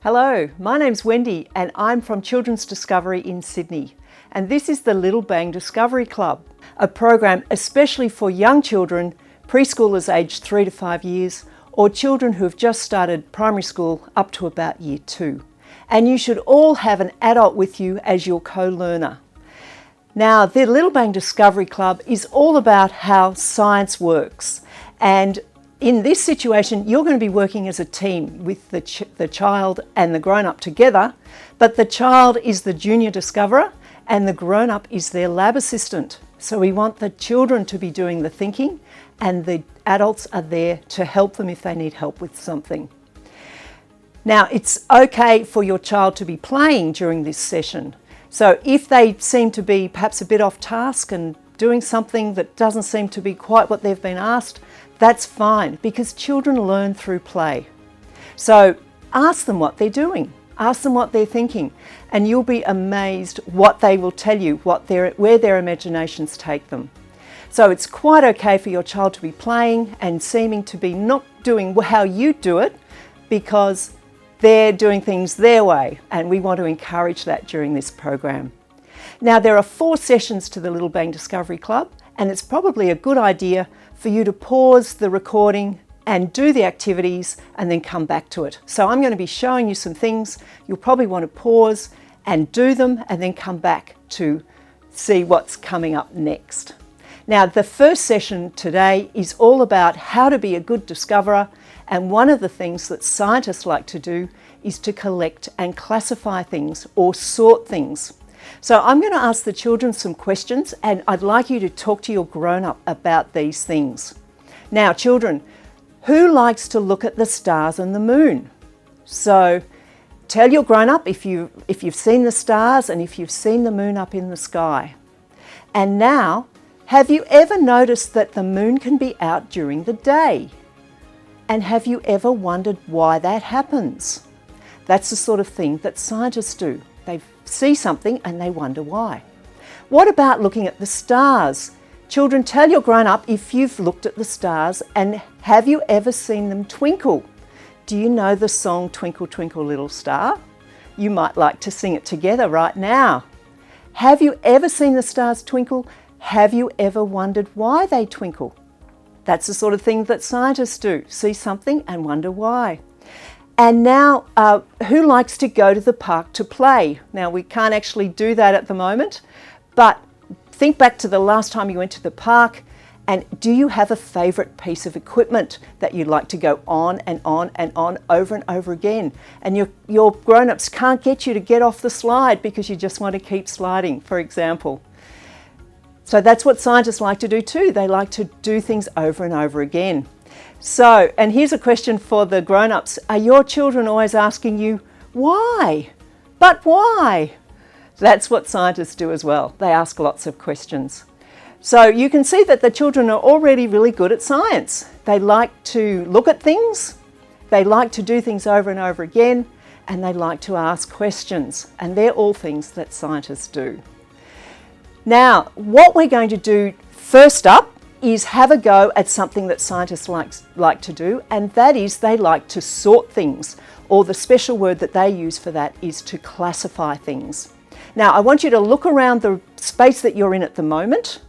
Hello, my name's Wendy and I'm from Children's Discovery in Sydney. And this is the Little Bang Discovery Club, a program especially for young children, preschoolers aged 3 to 5 years, or children who have just started primary school up to about year 2. And you should all have an adult with you as your co-learner. Now, the Little Bang Discovery Club is all about how science works. And in this situation, you're going to be working as a team with the child and the grown-up together, but the child is the junior discoverer and the grown-up is their lab assistant. So we want the children to be doing the thinking and the adults are there to help them if they need help with something. Now, it's okay for your child to be playing during this session. So if they seem to be perhaps a bit off task and doing something that doesn't seem to be quite what they've been asked, that's fine because children learn through play. So ask them what they're doing, ask them what they're thinking, and you'll be amazed what they will tell you, where their imaginations take them. So it's quite okay for your child to be playing and seeming to be not doing how you do it because they're doing things their way, and we want to encourage that during this program. Now, there are 4 sessions to the Little Bang Discovery Club, and it's probably a good idea for you to pause the recording and do the activities and then come back to it. So I'm going to be showing you some things. You'll probably want to pause and do them and then come back to see what's coming up next. Now, the first session today is all about how to be a good discoverer, and one of the things that scientists like to do is to collect and classify things or sort things. So I'm going to ask the children some questions and I'd like you to talk to your grown-up about these things. Now, children, who likes to look at the stars and the moon? So tell your grown-up if you've seen the stars and if you've seen the moon up in the sky. And now, have you ever noticed that the moon can be out during the day? And have you ever wondered why that happens? That's the sort of thing that scientists do. They see something and they wonder why. What about looking at the stars? Children, tell your grown-up if you've looked at the stars and have you ever seen them twinkle? Do you know the song Twinkle Twinkle Little Star? You might like to sing it together right now. Have you ever seen the stars twinkle? Have you ever wondered why they twinkle? That's the sort of thing that scientists do, see something and wonder why. And now, who likes to go to the park to play? Now, we can't actually do that at the moment, but think back to the last time you went to the park, and do you have a favourite piece of equipment that you'd like to go on and on and on over and over again? And your grown-ups can't get you to get off the slide because you just want to keep sliding, for example. So that's what scientists like to do too. They like to do things over and over again. So, and here's a question for the grown-ups. Are your children always asking you, why? But why? That's what scientists do as well. They ask lots of questions. So you can see that the children are already really good at science. They like to look at things, they like to do things over and over again, and they like to ask questions. And they're all things that scientists do. Now, what we're going to do first up is have a go at something that scientists like to do, and that is they like to sort things, or the special word that they use for that is to classify things. Now, I want you to look around the space that you're in at the moment.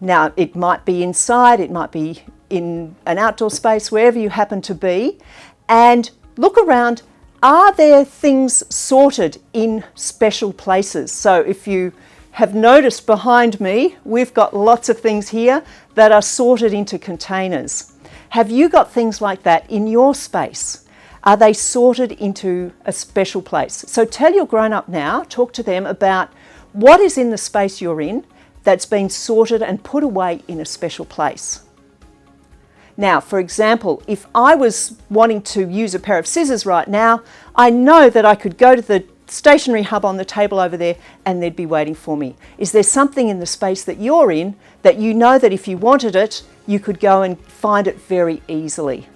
Now, it might be inside, it might be in an outdoor space, wherever you happen to be, and look around. Are there things sorted in special places? So if you have noticed behind me, we've got lots of things here that are sorted into containers. Have you got things like that in your space? Are they sorted into a special place? So tell your grown-up now, talk to them about what is in the space you're in that's been sorted and put away in a special place. Now, for example, if I was wanting to use a pair of scissors right now, I know that I could go to the stationery hub on the table over there and they'd be waiting for me. Is there something in the space that you're in that you know that if you wanted it, you could go and find it very easily?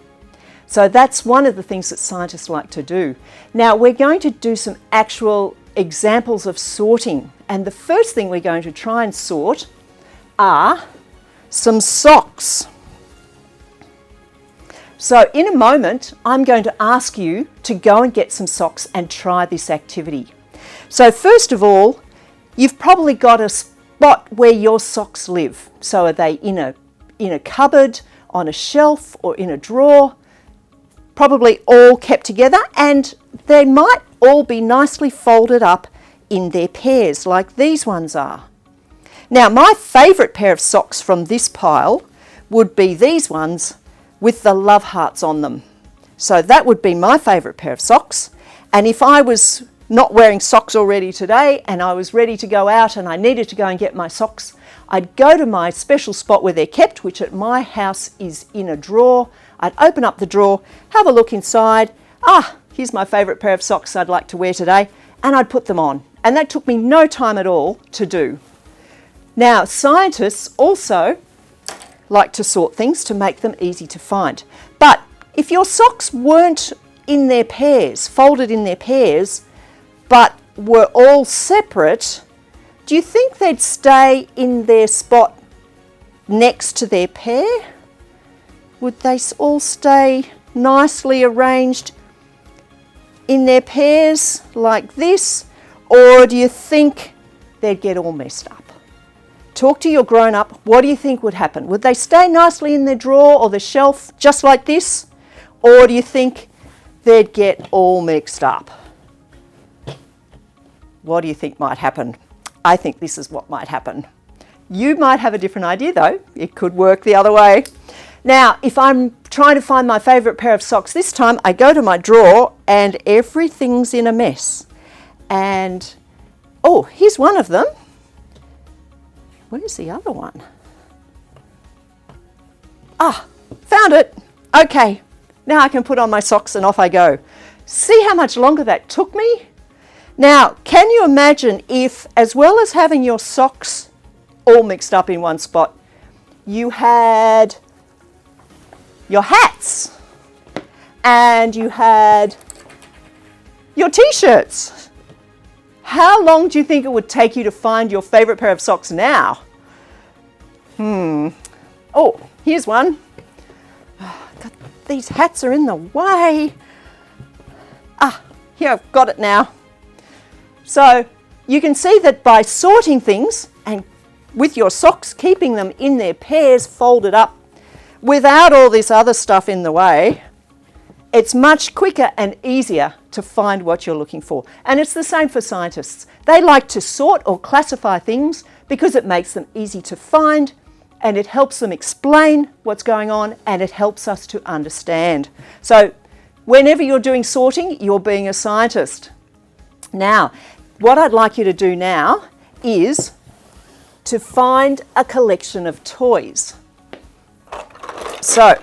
So that's one of the things that scientists like to do. Now, we're going to do some actual examples of sorting, and the first thing we're going to try and sort are some socks. So in a moment, I'm going to ask you to go and get some socks and try this activity. So first of all, you've probably got a spot where your socks live. So are they in a cupboard, on a shelf, or in a drawer? Probably all kept together, and they might all be nicely folded up in their pairs like these ones are. Now, my favourite pair of socks from this pile would be these ones with the love hearts on them. So that would be my favourite pair of socks. And if I was not wearing socks already today and I was ready to go out and I needed to go and get my socks, I'd go to my special spot where they're kept, which at my house is in a drawer. I'd open up the drawer, have a look inside. Here's my favourite pair of socks I'd like to wear today, and I'd put them on. And that took me no time at all to do. Now, scientists also like to sort things to make them easy to find. But if your socks weren't in their pairs, folded in their pairs, but were all separate, do you think they'd stay in their spot next to their pair? Would they all stay nicely arranged in their pairs like this? Or do you think they'd get all messed up? Talk to your grown-up. What do you think would happen? Would they stay nicely in their drawer or the shelf just like this? Or do you think they'd get all mixed up? What do you think might happen? I think this is what might happen. You might have a different idea though. It could work the other way. Now, if I'm trying to find my favourite pair of socks this time, I go to my drawer and everything's in a mess. And, here's one of them. Where's the other one? Found it. Okay, now I can put on my socks and off I go. See how much longer that took me? Now, can you imagine if, as well as having your socks all mixed up in one spot, you had your hats and you had your t-shirts? How long do you think it would take you to find your favourite pair of socks now? Here's one. These hats are in the way. Here, I've got it now. So you can see that by sorting things and with your socks, keeping them in their pairs folded up without all this other stuff in the way, it's much quicker and easier to find what you're looking for. And it's the same for scientists. They like to sort or classify things because it makes them easy to find and it helps them explain what's going on and it helps us to understand. So whenever you're doing sorting, you're being a scientist. Now, what I'd like you to do now is to find a collection of toys. So,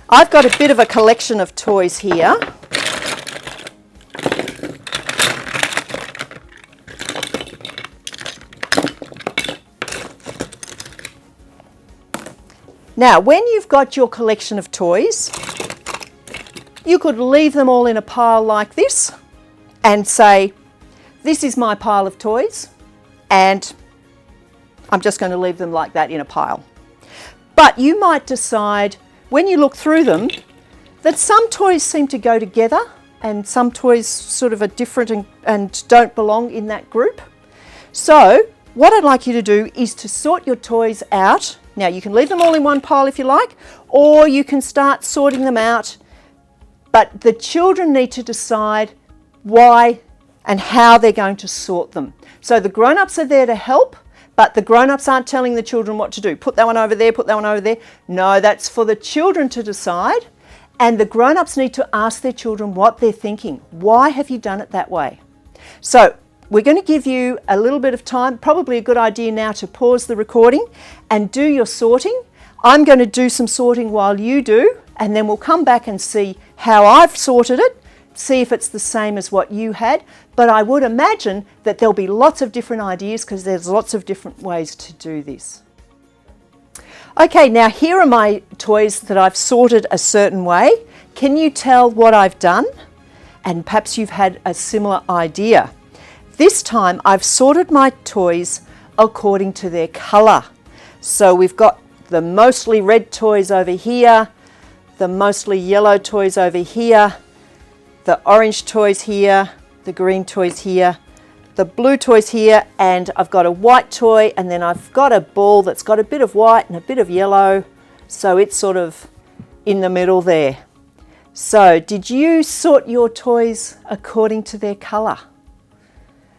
I've got a bit of a collection of toys here. Now, when you've got your collection of toys, you could leave them all in a pile like this and say, this is my pile of toys, and I'm just going to leave them like that in a pile. But you might decide, when you look through them, that some toys seem to go together and some toys sort of are different and don't belong in that group. So what I'd like you to do is to sort your toys out. Now you can leave them all in one pile if you like, or you can start sorting them out, but the children need to decide why and how they're going to sort them. So the grown-ups are there to help, but the grown-ups aren't telling the children what to do. Put that one over there, put that one over there. No, that's for the children to decide. And the grown-ups need to ask their children what they're thinking. Why have you done it that way? So we're going to give you a little bit of time, probably a good idea now to pause the recording and do your sorting. I'm going to do some sorting while you do, and then we'll come back and see how I've sorted it, see if it's the same as what you had. But I would imagine that there'll be lots of different ideas because there's lots of different ways to do this. Okay, now here are my toys that I've sorted a certain way. Can you tell what I've done? And perhaps you've had a similar idea. This time I've sorted my toys according to their colour. So we've got the mostly red toys over here, the mostly yellow toys over here, the orange toys here, the green toys here, the blue toys here, and I've got a white toy, and then I've got a ball that's got a bit of white and a bit of yellow, so it's sort of in the middle there. So did you sort your toys according to their colour?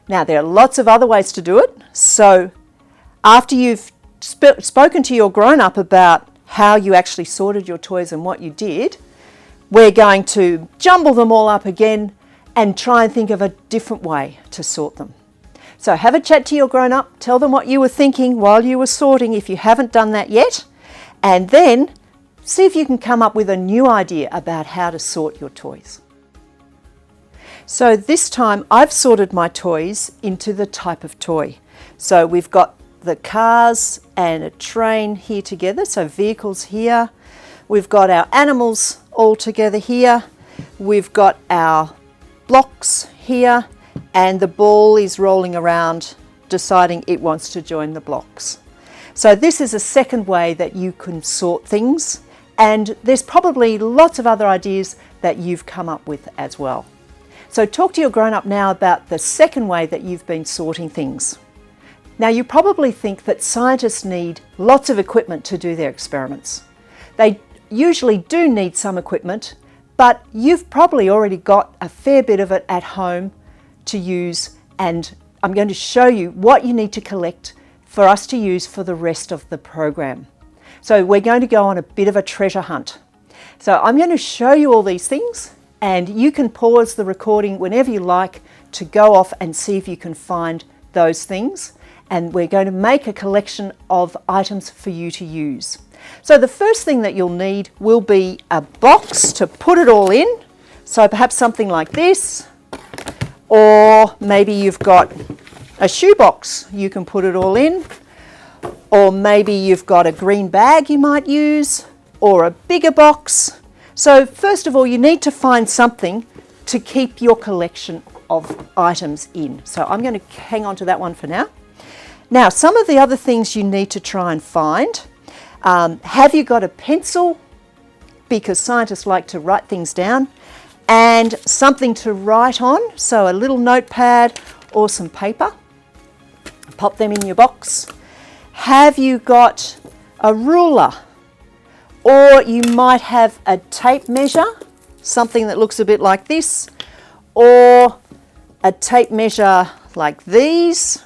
Now there are lots of other ways to do it, so after you've spoken to your grown-up about how you actually sorted your toys and what you did, we're going to jumble them all up again and try and think of a different way to sort them. So have a chat to your grown-up, tell them what you were thinking while you were sorting if you haven't done that yet, and then see if you can come up with a new idea about how to sort your toys. So this time I've sorted my toys into the type of toy. So we've got the cars and a train here together, so vehicles here. We've got our animals all together here. We've got our blocks here, and the ball is rolling around deciding it wants to join the blocks. So this is a second way that you can sort things, and there's probably lots of other ideas that you've come up with as well. So talk to your grown-up now about the second way that you've been sorting things. Now you probably think that scientists need lots of equipment to do their experiments. They usually do need some equipment, but you've probably already got a fair bit of it at home to use, and I'm going to show you what you need to collect for us to use for the rest of the program. So we're going to go on a bit of a treasure hunt. So I'm going to show you all these things, and you can pause the recording whenever you like to go off and see if you can find those things, and we're going to make a collection of items for you to use. So the first thing that you'll need will be a box to put it all in. So perhaps something like this, or maybe you've got a shoebox you can put it all in, or maybe you've got a green bag you might use, or a bigger box. So first of all, you need to find something to keep your collection of items in. So I'm going to hang on to that one for now. Now, some of the other things you need to try and find. Have you got a pencil? Because scientists like to write things down. And something to write on, so a little notepad or some paper. Pop them in your box. Have you got a ruler? Or you might have a tape measure, something that looks a bit like this, or a tape measure like these.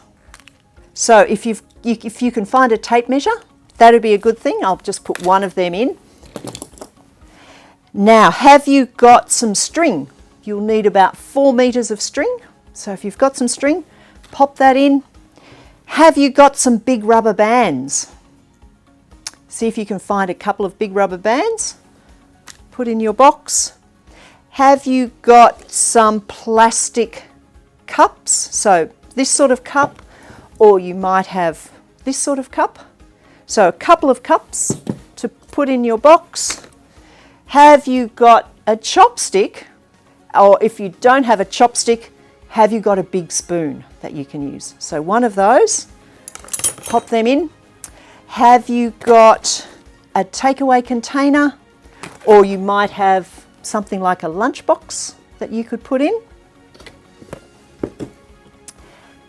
So if you can find a tape measure, that'd be a good thing. I'll just put one of them in. Now, have you got some string? You'll need about 4 meters of string. So if you've got some string, pop that in. Have you got some big rubber bands? See if you can find a couple of big rubber bands. Put in your box. Have you got some plastic cups? So this sort of cup, or you might have this sort of cup. So a couple of cups to put in your box. Have you got a chopstick? Or if you don't have a chopstick, have you got a big spoon that you can use? So one of those, pop them in. Have you got a takeaway container? Or you might have something like a lunchbox that you could put in.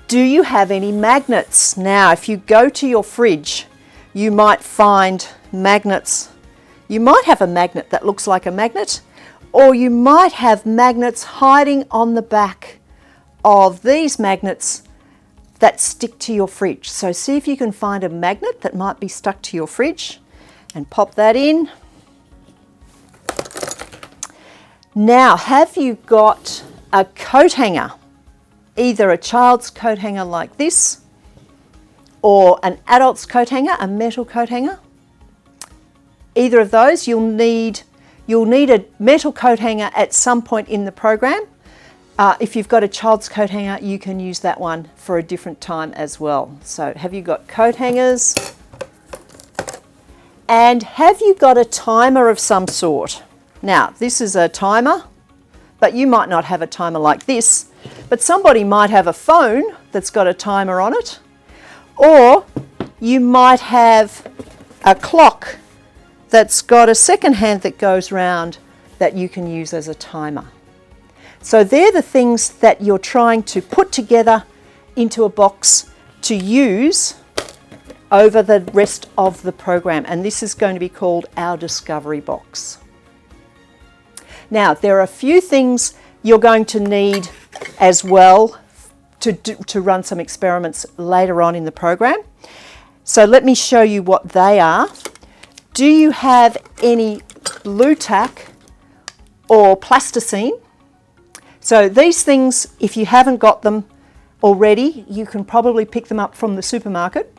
Do you have any magnets? Now, if you go to your fridge, you might find magnets. You might have a magnet that looks like a magnet, or you might have magnets hiding on the back of these magnets that stick to your fridge. So see if you can find a magnet that might be stuck to your fridge and pop that in. Now, have you got a coat hanger? Either a child's coat hanger like this, or an adult's coat hanger, a metal coat hanger. Either of those, you'll need a metal coat hanger at some point in the program. If you've got a child's coat hanger, you can use that one for a different time as well. So have you got coat hangers? And have you got a timer of some sort? Now, this is a timer, but you might not have a timer like this, but somebody might have a phone that's got a timer on it, or you might have a clock that's got a second hand that goes round that you can use as a timer. So they're the things that you're trying to put together into a box to use over the rest of the program, and this is going to be called our discovery box. Now, there are a few things you're going to need as well to run some experiments later on in the program. So let me show you what they are. Do you have any blue tack or plasticine? So these things, if you haven't got them already, you can probably pick them up from the supermarket.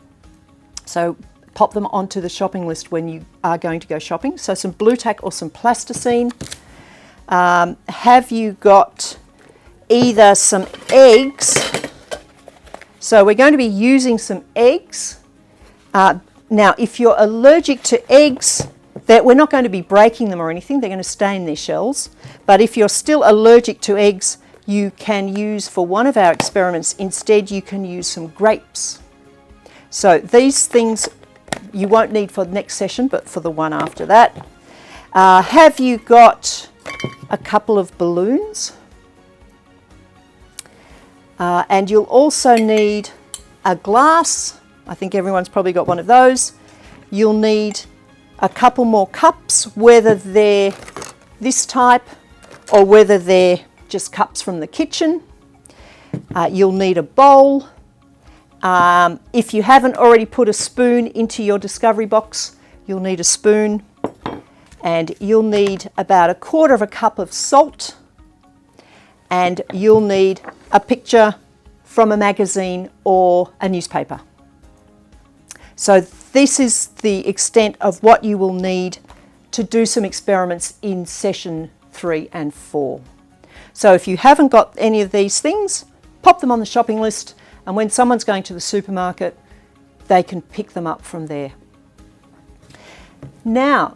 So pop them onto the shopping list when you are going to go shopping. So some blue tack or some plasticine. Have you got either some eggs? So we're going to be using some eggs. Now, if you're allergic to eggs, we're not going to be breaking them or anything. They're going to stay in their shells. But if you're still allergic to eggs, you can use, for one of our experiments, instead you can use some grapes. So these things you won't need for the next session, but for the one after that. Have you got a couple of balloons? And you'll also need a glass. I think everyone's probably got one of those. You'll need a couple more cups, whether they're this type or whether they're just cups from the kitchen. You'll need a bowl. If you haven't already put a spoon into your discovery box, you'll need a spoon. And you'll need about 1/4 cup of salt. And you'll need a picture from a magazine or a newspaper. So this is the extent of what you will need to do some experiments in session 3 and 4. So if you haven't got any of these things, pop them on the shopping list, and when someone's going to the supermarket, they can pick them up from there. Now,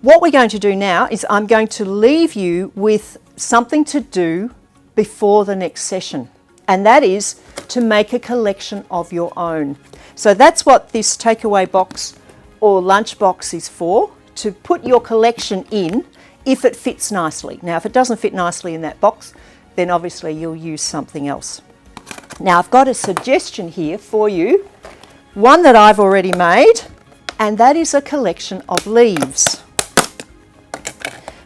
what we're going to do now is I'm going to leave you with something to do before the next session, and that is to make a collection of your own. So that's what this takeaway box or lunch box is for, to put your collection in if it fits nicely. Now, if it doesn't fit nicely in that box, then obviously you'll use something else. Now, I've got a suggestion here for you, one that I've already made, and that is a collection of leaves.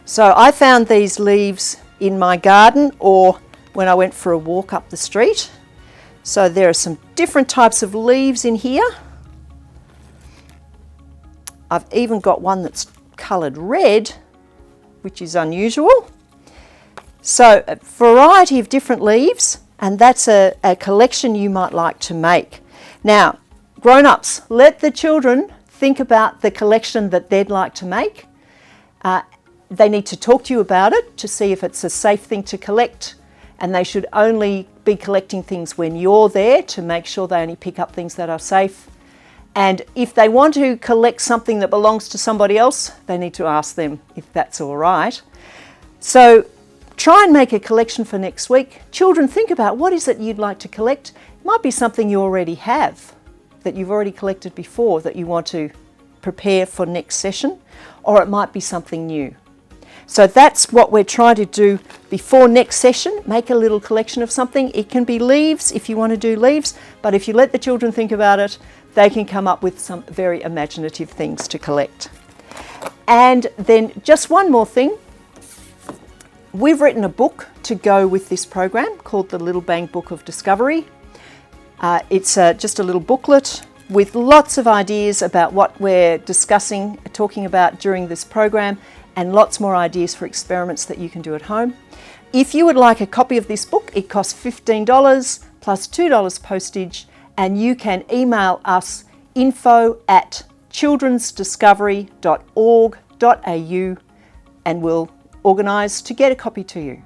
So I found these leaves in my garden or when I went for a walk up the street. So there are some different types of leaves in here. I've even got one that's coloured red, which is unusual. So a variety of different leaves, and that's a collection you might like to make. Now, grown-ups, let the children think about the collection that they'd like to make. They need to talk to you about it to see if it's a safe thing to collect, and they should only be collecting things when you're there to make sure they only pick up things that are safe. And if they want to collect something that belongs to somebody else, they need to ask them if that's all right. So try and make a collection for next week. Children, think about what is it you'd like to collect. It might be something you already have, that you've already collected before, that you want to prepare for next session, or it might be something new. So that's what we're trying to do before next session, make a little collection of something. It can be leaves if you want to do leaves, but if you let the children think about it, they can come up with some very imaginative things to collect. And then just one more thing. We've written a book to go with this program called the Little Bang Book of Discovery. It's just a little booklet with lots of ideas about what we're discussing, talking about during this program, and lots more ideas for experiments that you can do at home. If you would like a copy of this book, it costs $15 plus $2 postage, and you can email us info@childrensdiscovery.org.au and we'll organise to get a copy to you.